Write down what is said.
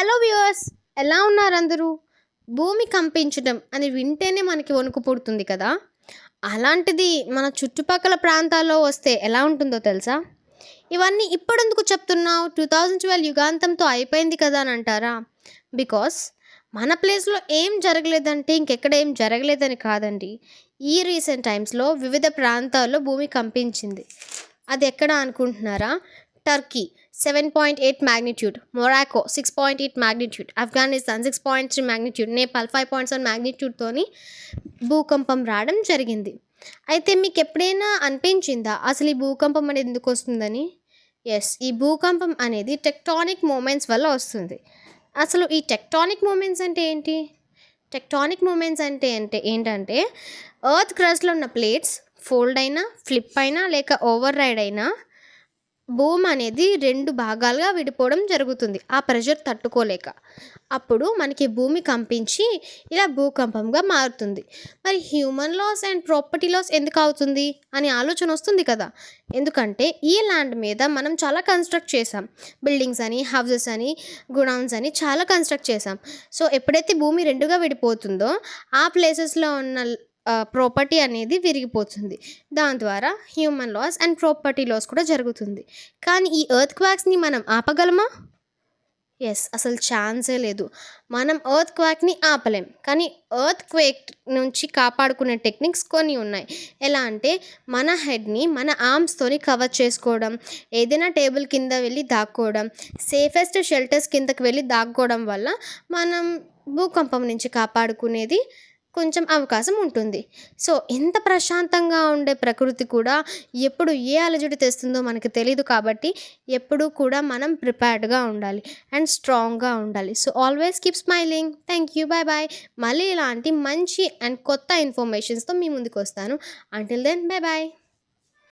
Hello viewers, ఎలా ఉన్నారు అందరూ? భూమి కంపించడం అని వింటేనే మనకి వణుకు పుడుతుంది కదా. అలాంటిది మన చుట్టుపక్కల ప్రాంతాల్లో వస్తే ఎలా ఉంటుందో తెలుసా? ఇవన్నీ ఇప్పుడెందుకు చెప్తున్నావు? 2012 యుగాంతంతో అయిపోయింది కదా అని అంటారా? బికాస్ మన ప్లేస్లో ఏం జరగలేదంటే ఇంకెక్కడ ఏం జరగలేదని కాదండి. ఈ రీసెంట్ టైమ్స్లో వివిధ ప్రాంతాల్లో భూమి కంపించింది. అది ఎక్కడ అనుకుంటున్నారా? Turkey 7.8 magnitude, Morocco 6.8 magnitude, Afghanistan 6.3 magnitude, Nepal 5.7 magnitudeతోని భూకంపం రావడం జరిగింది. అయితే మీకు ఎప్పుడైనా అనిపించిందా అసలు ఈ భూకంపం అనేది ఎందుకు వస్తుందని? ఎస్, ఈ భూకంపం అనేది టెక్టానిక్ మూమెంట్స్ వల్ల వస్తుంది. అసలు ఈ టెక్టానిక్ మూమెంట్స్ అంటే ఏంటి? టెక్టానిక్ మూమెంట్స్ అంటే ఏంటంటే ఎర్త్ క్రస్ట్లో ఉన్న ప్లేట్స్ ఫోల్డ్ అయినా, ఫ్లిప్ అయినా, లేక ఓవర్ రైడ్ అయినా భూమి అనేది 2 భాగాలుగా విడిపోవడం జరుగుతుంది ఆ ప్రెషర్ తట్టుకోలేక. అప్పుడు మనకి భూమి కంపించి ఇలా భూకంపంగా మారుతుంది. మరి human loss and property loss ఎందుకు అవుతుంది అని ఆలోచన వస్తుంది కదా. ఎందుకంటే ఈ ల్యాండ్ మీద మనం చాలా కన్స్ట్రక్ట్ చేసాం. బిల్డింగ్స్ అని, హౌసెస్ అని, గుడౌన్స్ అని చాలా కన్స్ట్రక్ట్ చేసాం. సో ఎప్పుడైతే భూమి 2గా విడిపోతుందో ఆ ప్లేసెస్లో ఉన్న ప్రాపర్టీ అనేది విరిగిపోతుంది. దాని ద్వారా human loss and property loss కూడా జరుగుతుంది. కానీ ఈ ఎర్త్ క్వాక్స్ని మనం ఆపగలమా? ఎస్, అసలు ఛాన్సే లేదు. మనం ఎర్త్ క్వాక్ని ఆపలేం. కానీ ఎర్త్ క్వేక్ నుంచి కాపాడుకునే టెక్నిక్స్ కొన్ని ఉన్నాయి. ఎలా అంటే మన హెడ్ని మన ఆర్మ్స్తోని కవర్ చేసుకోవడం, ఏదైనా టేబుల్ కింద వెళ్ళి దాక్కోవడం, సేఫెస్ట్ షెల్టర్స్ కిందకి వెళ్ళి దాక్కోవడం వల్ల మనం భూకంపం నుంచి కాపాడుకునేది కొంచెం అవకాశం ఉంటుంది. సో ఇంత ప్రశాంతంగా ఉండే ప్రకృతి కూడా ఎప్పుడు ఏ అలజడి తెస్తుందో మనకు తెలియదు. కాబట్టి ఎప్పుడూ కూడా మనం ప్రిపేర్డ్గా ఉండాలి అండ్ స్ట్రాంగ్గా ఉండాలి. So always keep smiling. Thank you, bye bye. మళ్ళీ ఇలాంటి మంచి అండ్ కొత్త ఇన్ఫర్మేషన్స్తో మీ ముందుకు వస్తాను. Until then, bye bye.